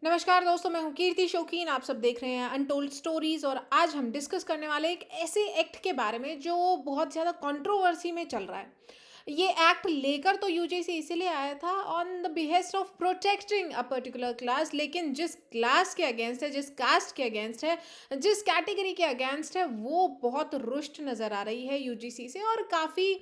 नमस्कार दोस्तों, मैं हूँ कीर्ति शौकीन। आप सब देख रहे हैं अनटोल्ड स्टोरीज और आज हम डिस्कस करने वाले एक ऐसे एक्ट के बारे में जो बहुत ज़्यादा कंट्रोवर्सी में चल रहा है। ये एक्ट लेकर तो यूजीसी इसीलिए आया था on the behest of protecting a particular class, लेकिन जिस क्लास के अगेंस्ट है, जिस कास्ट के अगेंस्ट है, जिस कैटेगरी के अगेंस्ट है, वो बहुत रुष्ट नज़र आ रही है यूजीसी से और काफ़ी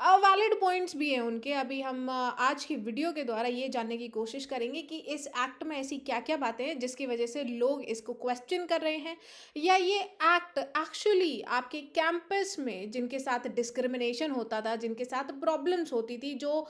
वैलिड पॉइंट्स भी हैं उनके। अभी हम आज की वीडियो के द्वारा ये जानने की कोशिश करेंगे कि इस एक्ट में ऐसी क्या-क्या बातें हैं जिसकी वजह से लोग इसको क्वेश्चन कर रहे हैं, या ये एक्ट एक्चुअली आपके कैंपस में जिनके साथ डिस्क्रिमिनेशन होता था, जिनके साथ प्रॉब्लम्स होती थी, जो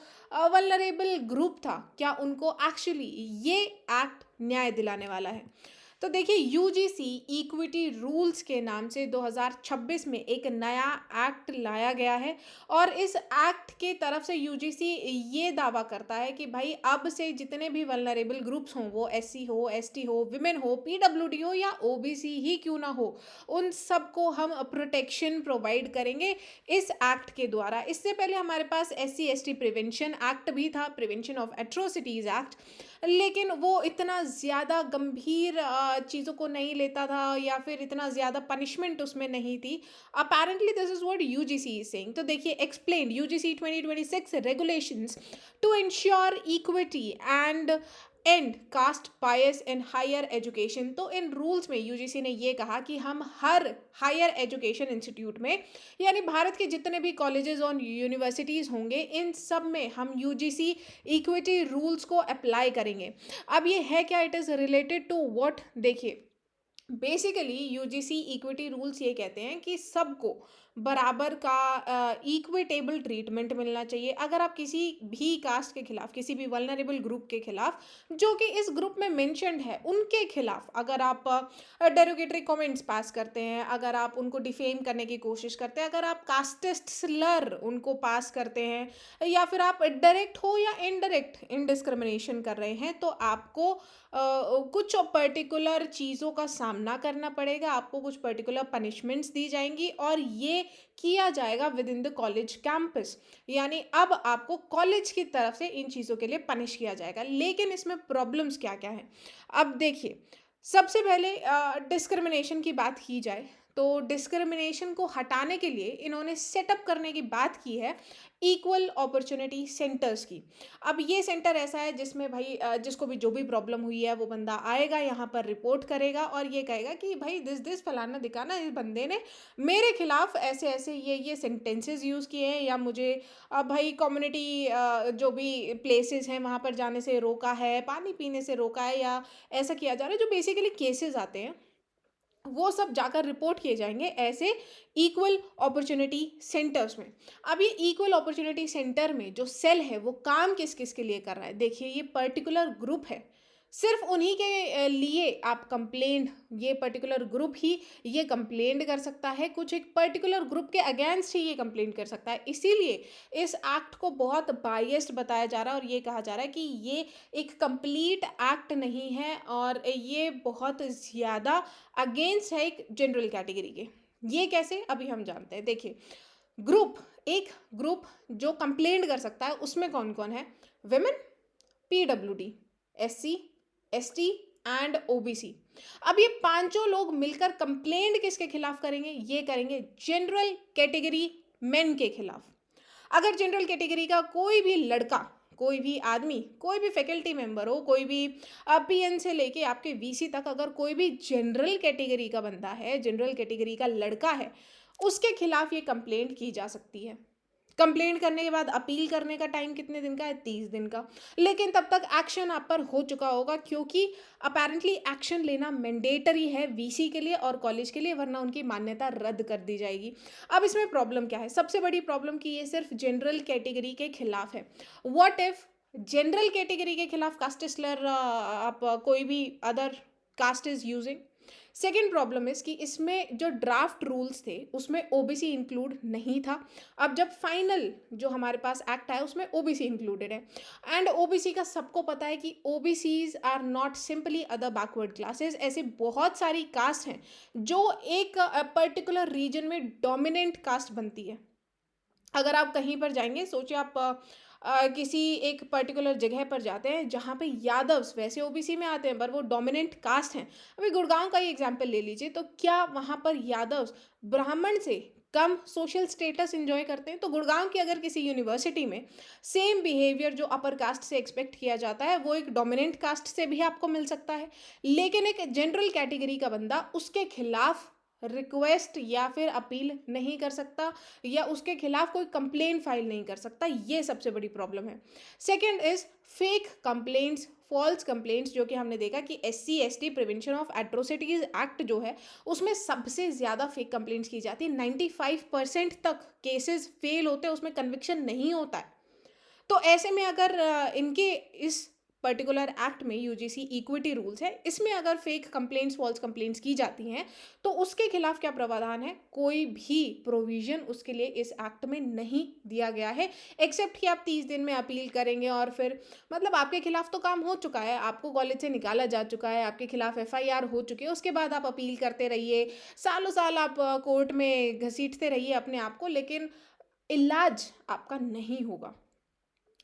वल्नरेबल ग्रुप था, क्या उनको एक्चुअली ये एक्ट न्याय दिलाने वाला है। तो देखिए, यूजीसी इक्विटी रूल्स के नाम से 2026 में एक नया एक्ट लाया गया है और इस एक्ट के तरफ से यूजीसी ये दावा करता है कि भाई अब से जितने भी वल्नरेबल ग्रुप्स हों, वो एससी हो, एसटी हो, विमेन हो, पीडब्ल्यूडी हो या ओबीसी ही क्यों ना हो, उन सबको हम प्रोटेक्शन प्रोवाइड करेंगे इस एक्ट के द्वारा। इससे पहले हमारे पास एससी एसटी प्रिवेंशन एक्ट भी था, प्रिवेंशन ऑफ एट्रोसिटीज एक्ट, लेकिन वो इतना ज़्यादा गंभीर चीज़ों को नहीं लेता था या फिर इतना ज़्यादा पनिशमेंट उसमें नहीं थी। Apparently this is what UGC is saying. तो देखिए, explain UGC 2026 regulations to ensure equity and and caste bias in higher education. तो इन रूल्स में यूजीसी ने ये कहा कि हम हर हायर एजुकेशन इंस्टीट्यूट में, यानी भारत के जितने भी कॉलेजेस और यूनिवर्सिटीज़ होंगे, इन सब में हम यूजीसी इक्विटी रूल्स को अप्लाई करेंगे। अब ये है क्या, it is related to what, देखिए बेसिकली यूजीसी इक्विटी रूल्स ये कहते हैं कि सबको बराबर का इक्विटेबल ट्रीटमेंट मिलना चाहिए। अगर आप किसी भी कास्ट के खिलाफ, किसी भी वल्नरेबल ग्रुप के खिलाफ जो कि इस ग्रुप में मेंशन्ड है, उनके खिलाफ अगर आप डेरोगेटरी कमेंट्स पास करते हैं, अगर आप उनको डिफेम करने की कोशिश करते हैं, अगर आप कास्टिस्ट स्लर उनको पास करते हैं, या फिर आप डायरेक्ट हो या इनडायरेक्ट इनडिस्क्रिमिनेशन कर रहे हैं, तो आपको कुछ पर्टिकुलर चीज़ों का सामना करना पड़ेगा, आपको कुछ पर्टिकुलर पनिशमेंट्स दी जाएँगी और ये किया जाएगा with in the college campus. यानी अब आपको कॉलेज की तरफ से इन चीज़ों के लिए पनिश किया जाएगा। लेकिन इसमें प्रॉब्लम्स क्या-क्या हैं? अब देखिए, सबसे पहले डिस्क्रिमिनेशन की बात की जाए, तो डिस्क्रिमिनेशन को हटाने के लिए इन्होंने सेटअप करने की बात की है इक्वल अपॉर्चुनिटी सेंटर्स की। अब ये सेंटर ऐसा है जिसमें भाई जिसको भी जो भी प्रॉब्लम हुई है वो बंदा आएगा, यहाँ पर रिपोर्ट करेगा और ये कहेगा कि भाई दिस फलाना दिखाना, इस बंदे ने मेरे खिलाफ ऐसे ऐसे ये सेंटेंसेस यूज़ किए हैं, या मुझे भाई कम्युनिटी जो भी प्लेसेस हैं वहाँ पर जाने से रोका है, पानी पीने से रोका है, या ऐसा किया जा रहा है, जो बेसिकली केसेस आते हैं वो सब जाकर रिपोर्ट किए जाएँगे ऐसे इक्वल अपॉर्च्युनिटी सेंटर्स में। अब ये इक्वल अपॉर्च्युनिटी सेंटर में जो सेल है वो काम किस-किस के लिए कर रहा है? देखिए, ये पर्टिकुलर ग्रुप है। सिर्फ़ उन्हीं के लिए आप कंप्लेंट, ये पर्टिकुलर ग्रुप ही ये कंप्लेंट कर सकता है, कुछ एक पर्टिकुलर ग्रुप के अगेंस्ट ही ये कंप्लेंट कर सकता है। इसीलिए इस एक्ट को बहुत बायस्ड बताया जा रहा है और ये कहा जा रहा है कि ये एक कंप्लीट एक्ट नहीं है और ये बहुत ज़्यादा अगेंस्ट है एक जनरल कैटेगरी के। ये कैसे? अभी हम जानते हैं। देखिए, ग्रुप एक ग्रुप जो कंप्लेंट कर सकता है उसमें कौन-कौन है? Women, PWD, SC, ST and OBC. अब ये पांचों लोग मिलकर कंप्लेंट किसके खिलाफ करेंगे? ये करेंगे जनरल कैटेगरी मेन के खिलाफ। अगर जनरल कैटेगरी का कोई भी लड़का, कोई भी आदमी, कोई भी फैकल्टी मेंबर हो, कोई भी पीएन से लेके आपके वीसी तक, अगर कोई भी जनरल कैटेगरी का बंदा है, जनरल कैटेगरी का लड़का है, उसके खिलाफ ये कंप्लेंट की जा सकती है। कंप्लेंट करने के बाद अपील करने का टाइम कितने दिन का है? 30 दिन का। लेकिन तब तक एक्शन आप पर हो चुका होगा, क्योंकि अपैरेंटली एक्शन लेना मैंडेटरी है वीसी के लिए और कॉलेज के लिए, वरना उनकी मान्यता रद्द कर दी जाएगी। अब इसमें प्रॉब्लम क्या है? सबसे बड़ी प्रॉब्लम कि ये सिर्फ जनरल कैटेगरी के खिलाफ है। व्हाट इफ जनरल कैटेगरी के खिलाफ कास्ट स्लर आप कोई भी other caste is using? Second problem is कि इसमें जो ड्राफ्ट रूल्स थे उसमें ओबीसी इंक्लूड नहीं था। अब जब फाइनल जो हमारे पास एक्ट आया उसमें ओबीसी इंक्लूडेड है, एंड ओबीसी का सबको पता है कि OBCs are not simply other backward classes. ऐसे बहुत सारी कास्ट हैं जो एक पर्टिकुलर रीजन में डोमिनेंट कास्ट बनती है। अगर आप कहीं पर जाएँगे, सोचिए आप किसी एक पर्टिकुलर जगह पर जाते हैं जहाँ पे यादव्स वैसे ओबीसी में आते हैं पर वो डोमिनेंट कास्ट हैं। अभी गुड़गांव का ही एग्जांपल ले लीजिए, तो क्या वहाँ पर यादव्स ब्राह्मण से कम सोशल स्टेटस एंजॉय करते हैं? तो गुड़गांव की अगर किसी यूनिवर्सिटी में सेम बिहेवियर जो अपर कास्ट से एक्सपेक्ट किया जाता है वो एक डोमिनेंट कास्ट से भी आपको मिल सकता है, लेकिन एक जनरल कैटेगरी का बंदा उसके खिलाफ रिक्वेस्ट या फिर अपील नहीं कर सकता या उसके खिलाफ कोई कंप्लेन फाइल नहीं कर सकता। ये सबसे बड़ी प्रॉब्लम है। Second is fake complaints, false complaints, जो कि हमने देखा कि SC ST prevention of atrocities act जो है उसमें सबसे ज़्यादा फेक कंप्लेंट्स की जाती है। 95% तक केसेस फेल होते हैं, उसमें कन्विक्शन नहीं होता है। तो ऐसे में अगर इनके इस पर्टिकुलर एक्ट में यूजीसी इक्विटी रूल्स है, इसमें अगर फेक कंप्लेंट्स फॉल्स कंप्लेंट्स की जाती हैं तो उसके खिलाफ क्या प्रावधान है? कोई भी प्रोविजन उसके लिए इस एक्ट में नहीं दिया गया है, एक्सेप्ट कि आप 30 दिन में अपील करेंगे और फिर मतलब आपके खिलाफ तो काम हो चुका है, आपको कॉलेज से निकाला जा चुका है, आपके खिलाफ एफआईआर हो चुकी है, उसके बाद आप अपील करते रहिए, सालों साल आप कोर्ट में घसीटते रहिए अपने आप को, लेकिन इलाज आपका नहीं होगा।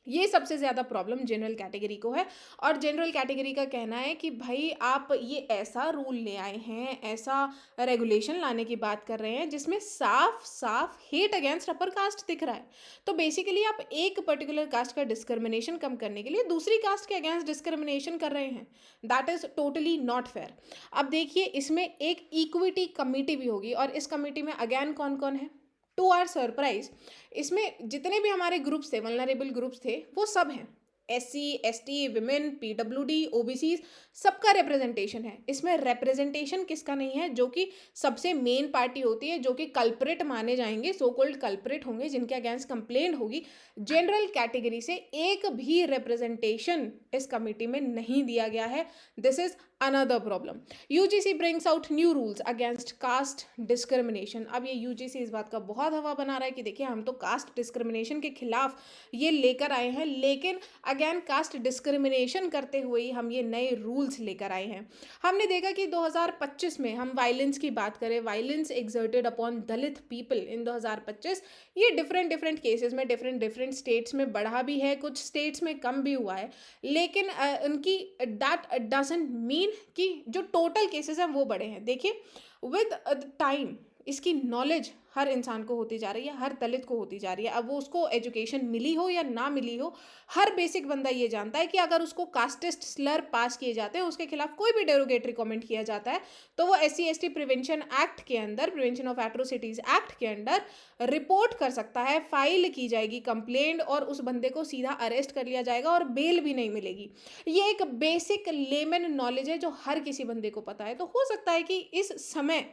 ये सबसे ज़्यादा प्रॉब्लम जनरल कैटेगरी को है। और जनरल कैटेगरी का कहना है कि भाई आप ये ऐसा रूल ले आए हैं, ऐसा रेगुलेशन लाने की बात कर रहे हैं जिसमें साफ साफ हेट अगेंस्ट अपर कास्ट दिख रहा है। तो बेसिकली आप एक पर्टिकुलर कास्ट का डिस्क्रिमिनेशन कम करने के लिए दूसरी कास्ट के अगेंस्ट डिस्क्रिमिनेशन कर रहे हैं। That is totally not fair. अब देखिए इसमें एक इक्विटी कमेटी भी होगी और इस कमेटी में अगेन कौन कौन है? टू आवर सरप्राइज इसमें जितने भी हमारे ग्रुप्स थे, वल्नरेबल ग्रुप्स थे, वो सब हैं। SC ST women PWD OBC सबका रिप्रेजेंटेशन है। इसमें रिप्रेजेंटेशन किसका नहीं है? जो कि सबसे मेन पार्टी होती है, जो कि कल्प्रिट माने जाएंगे, सो कॉल्ड कल्प्रिट होंगे, जिनके अगेंस्ट कंप्लेंट होगी। जनरल कैटेगरी से एक भी रिप्रेजेंटेशन इस कमेटी में नहीं दिया गया है। This is another problem. UGC brings out new rules against caste discrimination. अब ये यूजीसी इस बात का बहुत हवा बना रहा है कि देखिए हम तो कास्ट डिस्क्रिमिनेशन के खिलाफ ये लेकर आए हैं, लेकिन अगेन कास्ट डिस्क्रिमिनेशन करते हुए ही हम ये नए रूल्स लेकर आए हैं। हमने देखा कि 2025 में हम वायलेंस की बात करें, violence exerted upon Dalit people in 2025, ये डिफरेंट डिफरेंट केसेस में डिफरेंट स्टेट्स में बढ़ा भी है, कुछ स्टेट्स में कम भी हुआ है, लेकिन उनकी दैट डजंट मीन कि जो टोटल केसेस हैं वो बढ़े हैं। देखिए विद टाइम इसकी नॉलेज हर इंसान को होती जा रही है, हर दलित को होती जा रही है। अब वो उसको एजुकेशन मिली हो या ना मिली हो, हर बेसिक बंदा ये जानता है कि अगर उसको कास्टिस्ट स्लर पास किए जाते हैं, उसके खिलाफ कोई भी डेरोगेटरी कमेंट किया जाता है, तो वो एससी एसटी प्रिवेंशन एक्ट के अंदर, प्रिवेंशन ऑफ एट्रोसिटीज एक्ट के अंदर रिपोर्ट कर सकता है, फाइल की जाएगी कंप्लेंट और उस बंदे को सीधा अरेस्ट कर लिया जाएगा और बेल भी नहीं मिलेगी। ये एक बेसिक लेमन नॉलेज है जो हर किसी बंदे को पता है। तो हो सकता है कि इस समय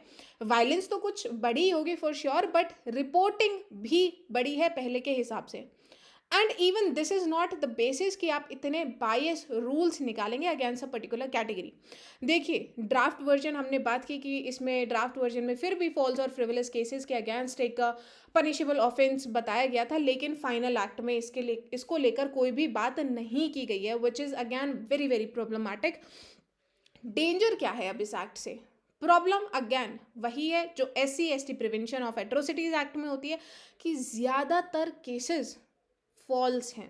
वायलेंस तो कुछ बड़ी होगी फॉर श्योर, बट रिपोर्टिंग भी बड़ी है पहले के हिसाब से। And even this is not the basis कि आप इतने बायस रूल्स निकालेंगे अगेंस्ट अ पर्टिकुलर कैटेगरी। देखिए ड्राफ्ट वर्जन हमने बात की कि इसमें ड्राफ्ट वर्जन में फिर भी फॉल्स और फ्रिवलेस केसेस के अगेंस्ट एक पनिशेबल ऑफेंस बताया गया था, लेकिन फाइनल एक्ट में इसको लेकर कोई भी बात नहीं की गई है, which is again very very problematic. Danger क्या है अब इस एक्ट से? प्रॉब्लम अगेन वही है जो SC ST prevention of atrocities act में होती है कि ज़्यादातर केसेस फॉल्स हैं,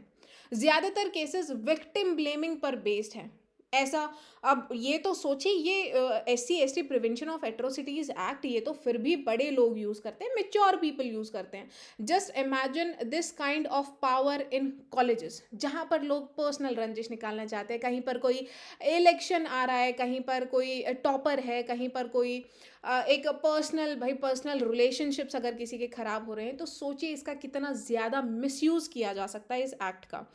ज़्यादातर केसेस विक्टिम ब्लेमिंग पर बेस्ड हैं। ऐसा अब ये तो सोचिए, ये SC ST prevention of atrocities act ये तो फिर भी बड़े लोग यूज़ करते हैं, मेच्योर पीपल यूज़ करते हैं। Just imagine this kind of power in colleges, जहाँ पर लोग पर्सनल रंजिश निकालना चाहते हैं, कहीं पर कोई इलेक्शन आ रहा है, कहीं पर कोई टॉपर है, कहीं पर कोई एक पर्सनल रिलेशनशिप्स अगर किसी के ख़राब हो रहे हैं, तो सोचिए इसका कितना ज़्यादा मिसयूज़ किया जा सकता है इस एक्ट का।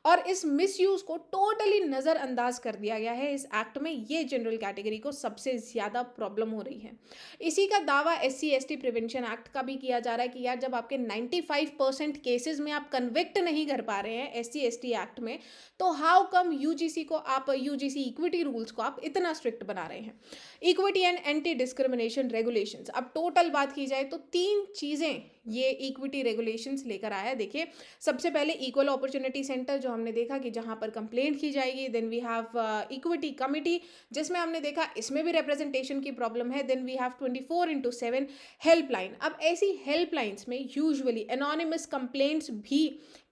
और इस मिसयूज़ को टोटली नज़रअंदाज कर दिया गया है इस एक्ट में। ये जनरल कैटेगरी को सबसे ज़्यादा प्रॉब्लम हो रही है। इसी का दावा एससी एसटी प्रिवेंशन एक्ट का भी किया जा रहा है कि यार जब आपके 95% केसेस में आप कन्विक्ट नहीं कर पा रहे हैं एससी एसटी एक्ट में, तो how come UGC equity rules को आप इतना स्ट्रिक्ट बना रहे हैं। Equity and anti discrimination regulations, अब टोटल बात की जाए तो 3 चीज़ें ये इक्विटी रेगुलेशंस लेकर आया है। देखिए, सबसे पहले इक्वल अपॉर्चुनिटी सेंटर जो हमने देखा कि जहाँ पर कंप्लेंट की जाएगी, then we have equity committee जिसमें हमने देखा इसमें भी रिप्रेजेंटेशन की प्रॉब्लम है, देन वी हैव 24/7 हेल्पलाइन। अब ऐसी हेल्पलाइंस में यूजुअली एनोनिमस कंप्लेंट्स भी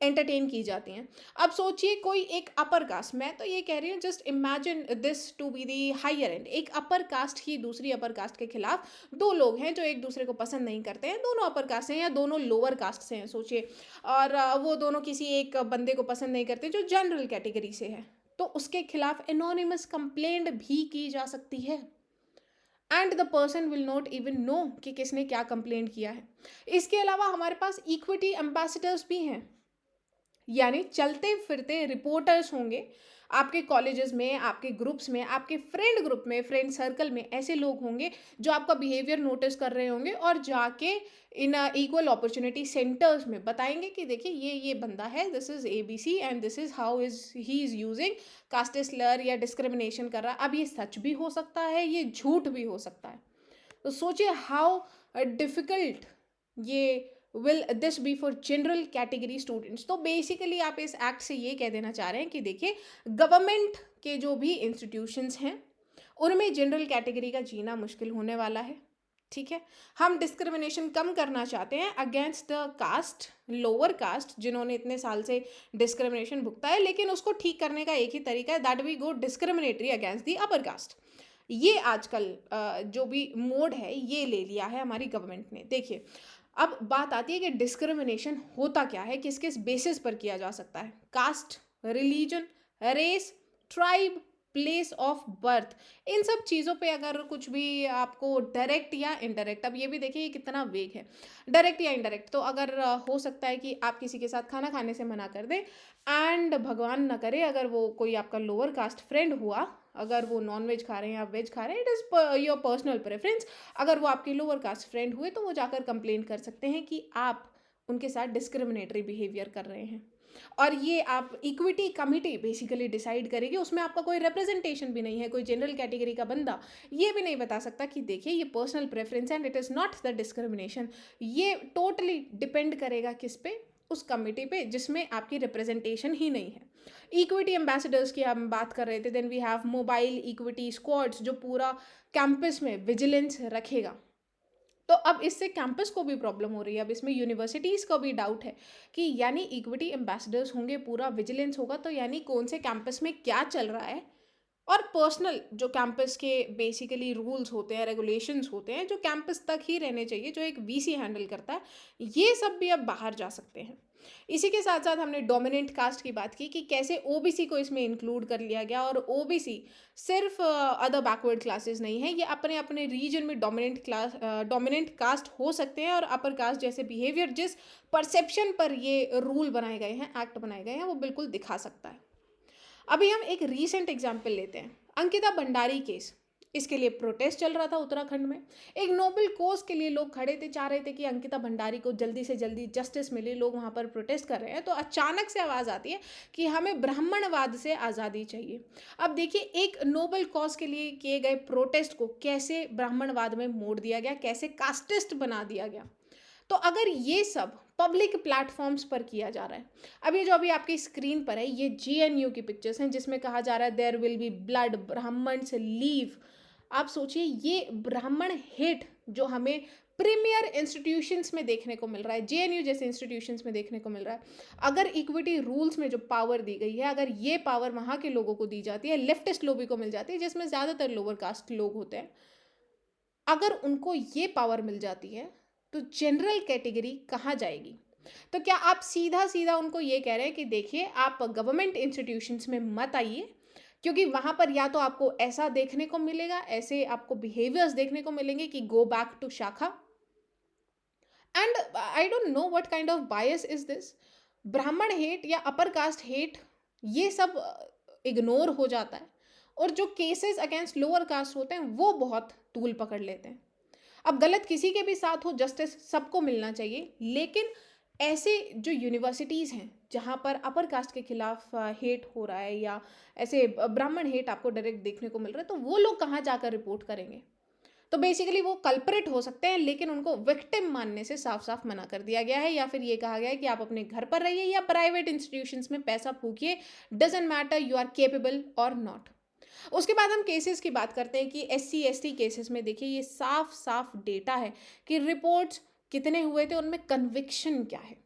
एंटरटेन की जाती हैं। अब सोचिए कोई एक अपर कास्ट, मैं तो ये कह रही हूँ just imagine this to be the higher end, एक अपर कास्ट ही दूसरी अपर कास्ट के खिलाफ, दो लोग हैं जो एक दूसरे को पसंद नहीं करते हैं, दोनों अपर कास्ट हैं या दोनों लोअर कास्ट से हैं सोचिए, और वो दोनों किसी एक बंदे को पसंद नहीं करते जो जनरल कैटेगरी से है, तो उसके खिलाफ एनोनिमस कंप्लेंट भी की जा सकती है and the person will not even know कि किसने क्या कंप्लेंट किया है। इसके अलावा हमारे पास इक्विटी एम्बेसडर्स भी हैं, यानी चलते फिरते रिपोर्टर्स होंगे आपके कॉलेजेस में, आपके ग्रुप्स में, आपके फ्रेंड ग्रुप में, फ्रेंड सर्कल में ऐसे लोग होंगे जो आपका बिहेवियर नोटिस कर रहे होंगे और जाके इन इक्वल अपॉर्चुनिटी सेंटर्स में बताएंगे कि देखिए ये बंदा है, this is ABC and this is how is he is using caste slur या डिस्क्रिमिनेशन कर रहा है। अब ये सच भी हो सकता है, ये झूठ भी हो सकता है। तो सोचिए हाउ डिफिकल्ट ये will this be for general category students. तो बेसिकली आप इस एक्ट से ये कह देना चाह रहे हैं कि देखिए, गवर्नमेंट के जो भी इंस्टीट्यूशंस हैं उनमें जनरल कैटेगरी का जीना मुश्किल होने वाला है। ठीक है, हम डिस्क्रिमिनेशन कम करना चाहते हैं against the caste, lower caste जिन्होंने इतने साल से डिस्क्रिमिनेशन भुगता है, लेकिन उसको ठीक करने का एक ही तरीका है, that we go discriminatory against the upper caste. ये आजकल जो भी मोड है ये ले लिया है हमारी गवर्नमेंट ने। देखिए, अब बात आती है कि डिस्क्रिमिनेशन होता क्या है, किस किस बेसिस पर किया जा सकता है। Caste, religion, race, tribe, place of birth, इन सब चीज़ों पे अगर कुछ भी आपको डायरेक्ट या इनडायरेक्ट, अब ये भी देखिए ये कितना वेग है, डायरेक्ट या इनडायरेक्ट, तो अगर हो सकता है कि आप किसी के साथ खाना खाने से मना कर दें एंड भगवान ना करे अगर वो कोई आपका लोअर कास्ट फ्रेंड हुआ, अगर वो नॉन वेज खा रहे हैं या वेज खा रहे हैं, it is your personal preference, अगर वो आपके लोअर कास्ट फ्रेंड हुए तो वो जाकर कंप्लेंट कर सकते हैं कि आप उनके साथ डिस्क्रिमिनेटरी बिहेवियर कर रहे हैं। और ये आप इक्विटी कमिटी बेसिकली डिसाइड करेगी, उसमें आपका कोई रिप्रेजेंटेशन भी नहीं है, कोई जनरल कैटेगरी का बंदा ये भी नहीं बता सकता कि देखिए ये personal preference and it is not the discrimination. ये टोटली डिपेंड करेगा किस पे, उस कमिटी पे जिसमें आपकी रिप्रेजेंटेशन ही नहीं है। इक्विटी एम्बेसडर्स की हम बात कर रहे थे, then we have mobile equity squads जो पूरा कैंपस में विजिलेंस रखेगा। तो अब इससे कैंपस को भी प्रॉब्लम हो रही है, अब इसमें यूनिवर्सिटीज़ को भी डाउट है कि यानी इक्विटी एम्बेसडर्स होंगे, पूरा विजिलेंस होगा, तो यानी कौन से कैंपस में क्या चल रहा है, और पर्सनल जो कैंपस के बेसिकली रूल्स होते हैं, रेगुलेशंस होते हैं जो कैंपस तक ही रहने चाहिए, जो एक VC हैंडल करता है, ये सब भी अब बाहर जा सकते हैं। इसी के साथ साथ हमने डोमिनेंट कास्ट की बात की कि कैसे OBC को इसमें इंक्लूड कर लिया गया, और OBC सिर्फ अदर बैकवर्ड क्लासेस नहीं है, ये अपने अपने रीजन में डोमिनेंट कास्ट हो सकते हैं, और अपर कास्ट जैसे बिहेवियर जिस परसेप्शन पर ये रूल बनाए गए हैं, एक्ट बनाए गए हैं, वो बिल्कुल दिखा सकता है। अभी हम एक रीसेंट एग्जाम्पल लेते हैं, अंकिता भंडारी केस। इसके लिए प्रोटेस्ट चल रहा था उत्तराखंड में, एक नोबेल कोज के लिए लोग खड़े थे, चाह रहे थे कि अंकिता भंडारी को जल्दी से जल्दी जस्टिस मिले, लोग वहाँ पर प्रोटेस्ट कर रहे हैं, तो अचानक से आवाज़ आती है कि हमें ब्राह्मणवाद से आज़ादी चाहिए। अब देखिए, एक नोबेल कॉज के लिए किए गए प्रोटेस्ट को कैसे ब्राह्मणवाद में मोड़ दिया गया, कैसे कास्टिस्ट बना दिया गया। तो अगर ये सब पब्लिक प्लेटफॉर्म्स पर किया जा रहा है, अब ये जो अभी आपकी स्क्रीन पर है ये GNU की पिक्चर्स हैं जिसमें कहा जा रहा है देयर विल बी ब्लड, ब्राह्मण से लीव। आप सोचिए ये ब्राह्मण हेट जो हमें प्रीमियर इंस्टीट्यूशंस में देखने को मिल रहा है, JNU जैसे इंस्टीट्यूशंस में देखने को मिल रहा है, अगर इक्विटी रूल्स में जो पावर दी गई है, अगर ये पावर वहाँ के लोगों को दी जाती है, लेफ्टिस्ट लॉबी को मिल जाती है जिसमें ज़्यादातर लोअर कास्ट लोग होते हैं, अगर उनको ये पावर मिल जाती है तो जनरल कैटेगरी कहाँ जाएगी। तो क्या आप सीधा सीधा उनको ये कह रहे हैं कि देखिए आप गवर्नमेंट इंस्टीट्यूशंस में मत आइए, क्योंकि वहाँ पर या तो आपको ऐसा देखने को मिलेगा, ऐसे आपको बिहेवियर्स देखने को मिलेंगे कि गो बैक टू शाखा, and I don't know what kind of bias is this. ब्राह्मण हेट या अपर कास्ट हेट ये सब इग्नोर हो जाता है, और जो केसेस अगेंस्ट लोअर कास्ट होते हैं वो बहुत तूल पकड़ लेते हैं। अब गलत किसी के भी साथ हो, जस्टिस सबको मिलना चाहिए, लेकिन ऐसे जो यूनिवर्सिटीज़ हैं जहाँ पर अपर कास्ट के खिलाफ हेट हो रहा है या ऐसे ब्राह्मण हेट आपको डायरेक्ट देखने को मिल रहा है, तो वो लोग कहाँ जाकर रिपोर्ट करेंगे। तो बेसिकली वो कल्प्रिट हो सकते हैं, लेकिन उनको विक्टिम मानने से साफ-साफ मना कर दिया गया है, या फिर ये कहा गया है कि आप अपने घर पर रहिए या प्राइवेट इंस्टीट्यूशंस में पैसा फूँकिए, doesn't matter you are capable और नॉट। उसके बाद हम केसेस की बात करते हैं कि एससी एसटी केसेस में देखिए ये साफ-साफ डेटा है कि रिपोर्ट्स कितने हुए थे, उनमें कन्विक्शन क्या है।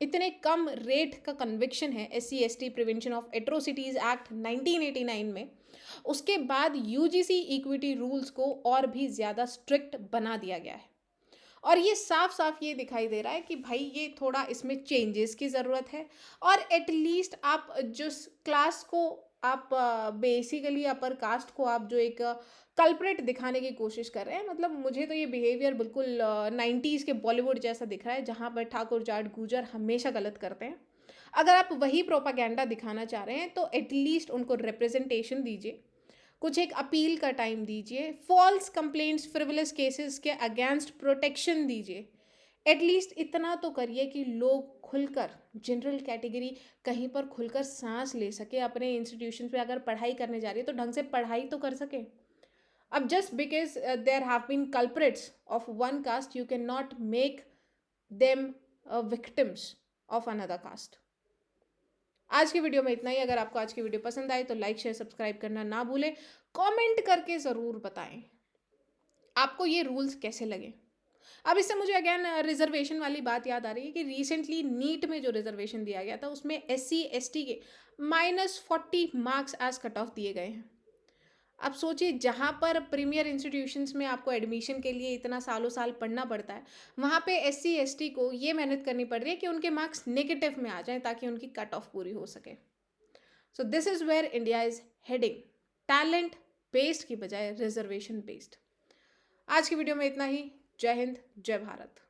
इतने कम रेट का कन्विक्शन है SC ST prevention of atrocities act 1989 में। उसके बाद यूजीसी इक्विटी रूल्स को और भी ज़्यादा स्ट्रिक्ट बना दिया गया है। और ये साफ-साफ ये दिखाई दे रहा है कि भाई ये थोड़ा इसमें चेंजेस की ज़रूरत है। और एटलीस्ट आप जिस क्लास को आप बेसिकली अपर कास्ट को आप जो एक कल्प्रिट दिखाने की कोशिश कर रहे हैं, मतलब मुझे तो ये बिहेवियर बिल्कुल 90s के बॉलीवुड जैसा दिख रहा है, जहाँ पर ठाकुर जाट गूजर हमेशा गलत करते हैं। अगर आप वही प्रोपागेंडा दिखाना चाह रहे हैं तो एटलीस्ट उनको रिप्रेजेंटेशन दीजिए, कुछ एक अपील का टाइम दीजिए, फॉल्स कंप्लेंट्स फ्रिवलेस केसेस के अगेंस्ट प्रोटेक्शन दीजिए। एटलीस्ट इतना तो करिए कि लोग खुलकर, जनरल कैटेगरी कहीं पर खुलकर सांस ले सके, अपने इंस्टीट्यूशन पे अगर पढ़ाई करने जा रही है तो ढंग से पढ़ाई तो कर सके। अब just because there have been culprits of one caste you can not make them victims of another caste. आज की वीडियो में इतना ही। अगर आपको आज की वीडियो पसंद आए तो लाइक शेयर सब्सक्राइब करना ना भूलें। कमेंट करके ज़रूर बताएं आपको ये रूल्स कैसे लगे। अब इससे मुझे अगेन रिजर्वेशन वाली बात याद आ रही है कि रिसेंटली नीट में जो रिजर्वेशन दिया गया था उसमें एससी एसटी के -40 मार्क्स एज कट ऑफ दिए गए हैं। अब सोचिए, जहाँ पर प्रीमियर इंस्टीट्यूशंस में आपको एडमिशन के लिए इतना सालों साल पढ़ना पड़ता है, वहाँ पे एससी एसटी को ये मेहनत करनी पड़ रही है कि उनके मार्क्स नेगेटिव में आ जाएं ताकि उनकी कट ऑफ पूरी हो सके। So this is where India is heading, talent based की बजाय रिजर्वेशन बेस्ड। आज की वीडियो में इतना ही। जय हिंद, जय भारत।